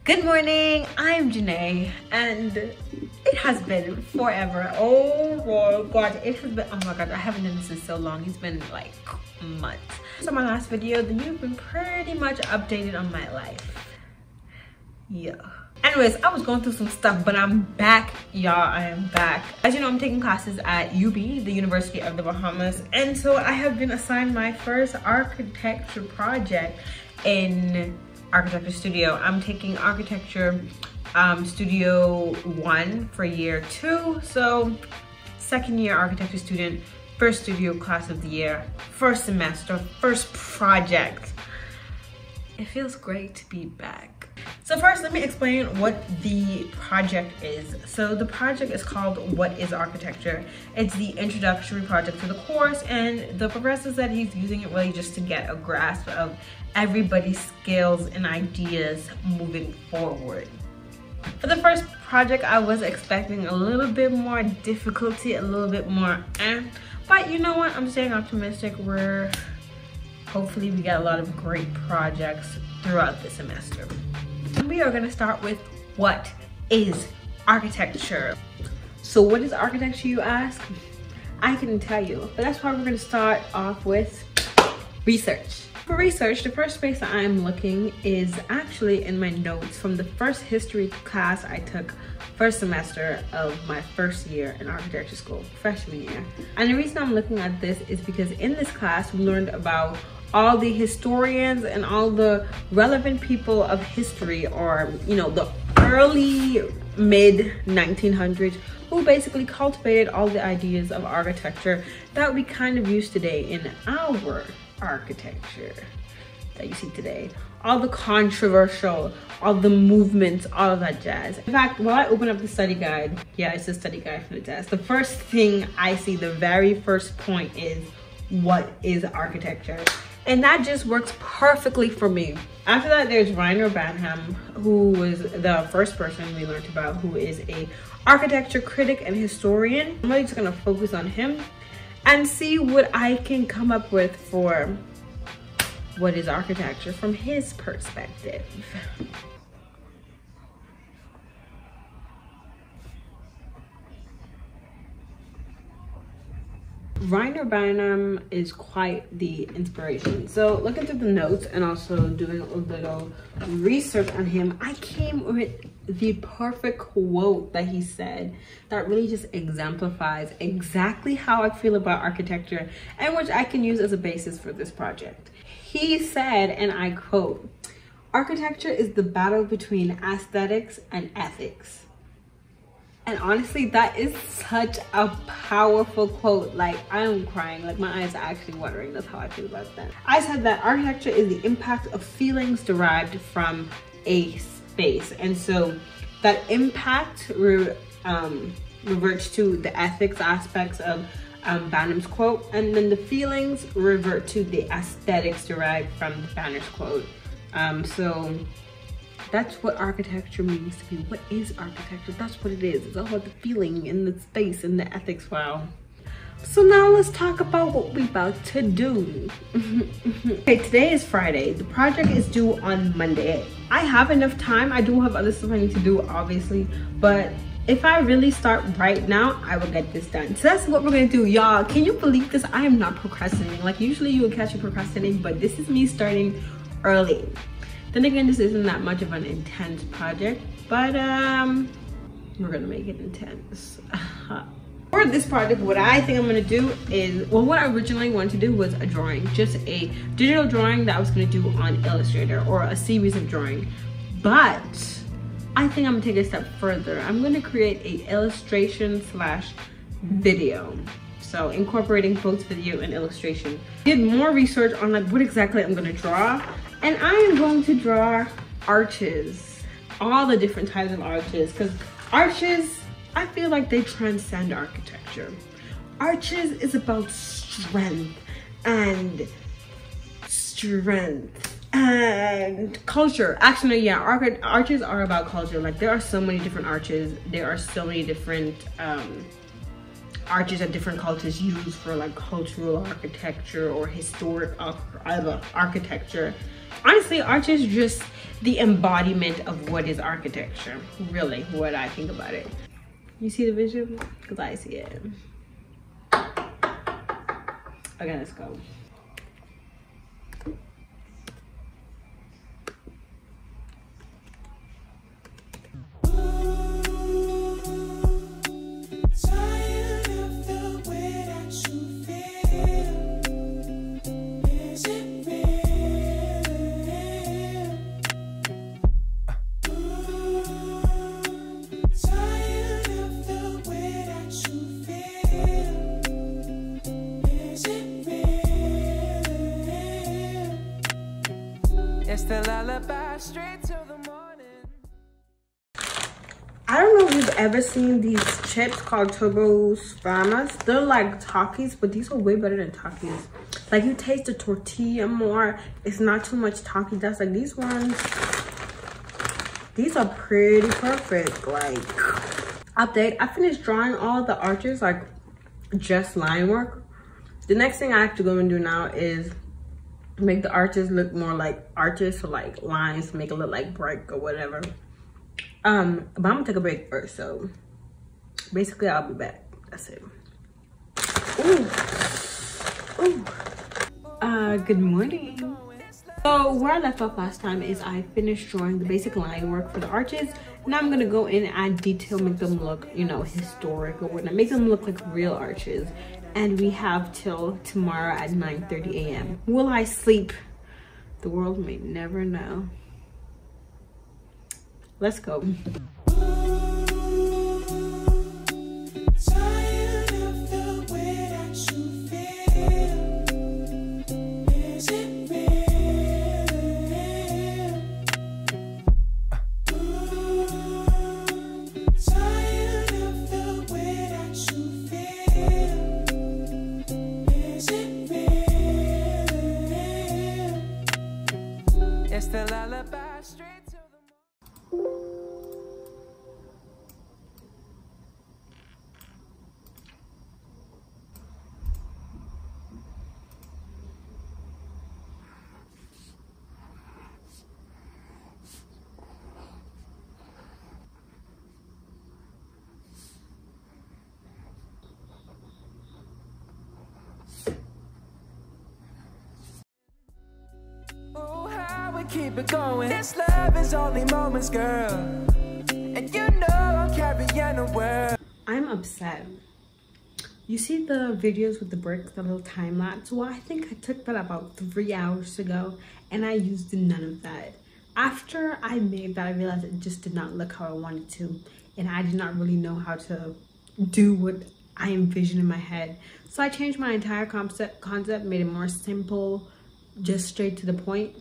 Good morning, I'm Janae, and it has been forever. Oh my god, it has been, oh my god, I haven't done this in so long. It's been like months. So my last video, then you've been pretty much updated on my life. Yeah. Anyways, I was going through some stuff, but I'm back, y'all. I am back. As you know, I'm taking classes at UB, the University of the Bahamas, and so I have been assigned my first architecture project in Architecture Studio. I'm taking Architecture Studio 1 for year 2, so second year architecture student, first studio class of the year, first semester, first project. It feels great to be back. So first, let me explain what the project is. So the project is called What is Architecture? It's the introductory project to the course, and the professor said he's using it really just to get a grasp of everybody's skills and ideas moving forward. For the first project, I was expecting a little bit more difficulty, a little bit more but you know what? I'm staying optimistic. Hopefully we get a lot of great projects throughout the semester. We are going to start with what is architecture. So what is architecture, you ask? I can tell you, but that's why we're going to start off with research. For research, the first space that I'm looking is actually in my notes from the first history class I took first semester of my first year in architecture school, freshman year. And the reason I'm looking at this is because in this class we learned about all the historians and all the relevant people of history, or you know, the early mid 1900s, who basically cultivated all the ideas of architecture that we kind of use today in our architecture that you see today. All the controversial, all the movements, all of that jazz. In fact, while I open up the study guide, yeah, it's a study guide for the test, the first thing I see, the very first point is, what is architecture? And that just works perfectly for me. After that, there's Reiner Van Gaam, who was the first person we learned about, who is a architecture critic and historian. I'm really just gonna focus on him and see what I can come up with for what is architecture from his perspective. Reiner Van Gaam is quite the inspiration. So looking through the notes and also doing a little research on him, I came with the perfect quote that he said that really just exemplifies exactly how I feel about architecture, and which I can use as a basis for this project. He said, and I quote, "Architecture is the battle between aesthetics and ethics." And honestly, that is such a powerful quote. Like, I'm crying, like my eyes are actually watering. That's how I feel about that. I said that architecture is the impact of feelings derived from a space. And so that impact reverts to the ethics aspects of Van Gaam's quote. And then the feelings revert to the aesthetics derived from Banner's quote. So that's what architecture means to me. What is architecture? That's what it is. It's all about the feeling and the space and the ethics. Wow. So now let's talk about what we're about to do. Okay, today is Friday. The project is due on Monday. I have enough time. I do have other stuff I need to do, obviously, but if I really start right now, I will get this done. So that's what we're gonna do, y'all. Can you believe this? I am not procrastinating. Like, usually you would catch me procrastinating, but this is me starting early. Then again, this isn't that much of an intense project, but we're gonna make it intense. For this project, what I think I'm gonna do is, well, what I originally wanted to do was a drawing, just a digital drawing that I was gonna do on Illustrator, or a series of drawing. But I think I'm gonna take it a step further. I'm gonna create a illustration / video. So incorporating both video and illustration. Did more research on like what exactly I'm gonna draw. And I am going to draw arches, all the different types of arches, because arches, I feel like they transcend architecture. Arches is about strength and culture. Actually, yeah, arches are about culture. Like, there are so many different arches. There are so many different arches that different cultures use for like cultural architecture or historic architecture. Honestly, art is just the embodiment of what is architecture, really, what I think about it. You see the vision? Because I see it. Okay, let's go. It's the lullaby straight to the morning. I don't know if you've ever seen these chips called Turbo Spramas. They're like Takis, but these are way better than Takis. Like, you taste the tortilla more. It's not too much Taki dust. Like, these ones, these are pretty perfect. Like, update, I finished drawing all the arches, like just line work. The next thing I have to go and do now is make the arches look more like arches, so like lines, make it look like brick or whatever. But I'm gonna take a break first, so basically I'll be back. That's it. Ooh. Ooh. Good morning. So where I left off last time is I finished drawing the basic line work for the arches. Now I'm gonna go in and add detail, make them look, you know, historic or whatnot, make them look like real arches. And we have till tomorrow at 9:30 a.m. Will I sleep? The world may never know. Let's go. It's the lullaby straight to the morning. Keep it going. This love is only moments, girl. And you know I'm carrying the world. I'm upset. You see the videos with the bricks, the little time lapse? Well, I think I took that about 3 hours ago and I used none of that. After I made that, I realized it just did not look how I wanted to, and I did not really know how to do what I envisioned in my head. So I changed my entire concept, made it more simple, just straight to the point.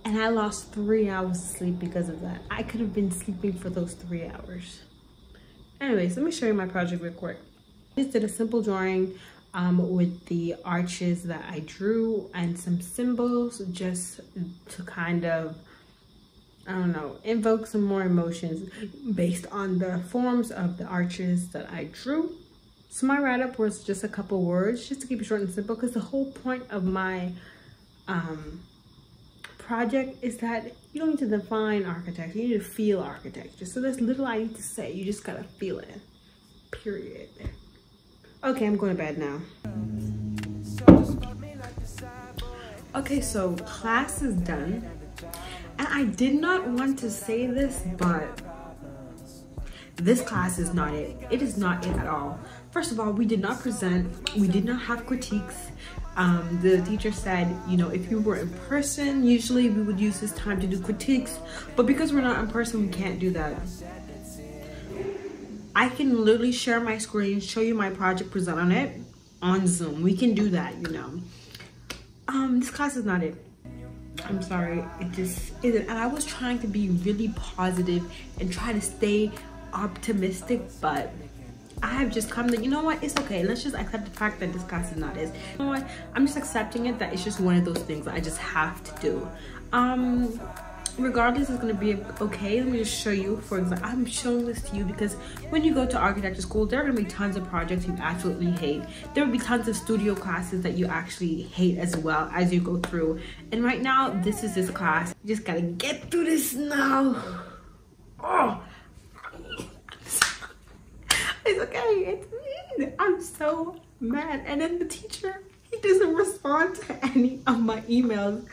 And I lost 3 hours of sleep because of that. I could have been sleeping for those 3 hours. Anyways, let me show you my project real quick. I just did a simple drawing with the arches that I drew and some symbols just to kind of, I don't know, invoke some more emotions based on the forms of the arches that I drew. So my write-up was just a couple words, just to keep it short and simple, because the whole point of my project is that you don't need to define architecture, you need to feel architecture. So there's little I need to say, you just gotta feel it, period. Okay, I'm going to bed now. Okay, so class is done, and I did not want to say this, but this class is not it. It is not it at all. First of all, we did not present, we did not have critiques. The teacher said, you know, if you were in person, usually we would use this time to do critiques, but because we're not in person, we can't do that. I can literally share my screen, show you my project, present on it on Zoom. We can do that, you know. This class is not it. I'm sorry, it just isn't. And I was trying to be really positive and try to stay optimistic, but I have just come to, you know what, it's okay. Let's just accept the fact that this class is not it. You know what, I'm just accepting it, that it's just one of those things that I just have to do. regardless, it's going to be okay. Let me just show you. For example, I'm showing this to you because when you go to architecture school, there are going to be tons of projects you absolutely hate. There will be tons of studio classes that you actually hate as well as you go through. And right now, this is this class. You just got to get through this now. Oh, it's okay. I'm so mad. And then the teacher, he doesn't respond to any of my emails.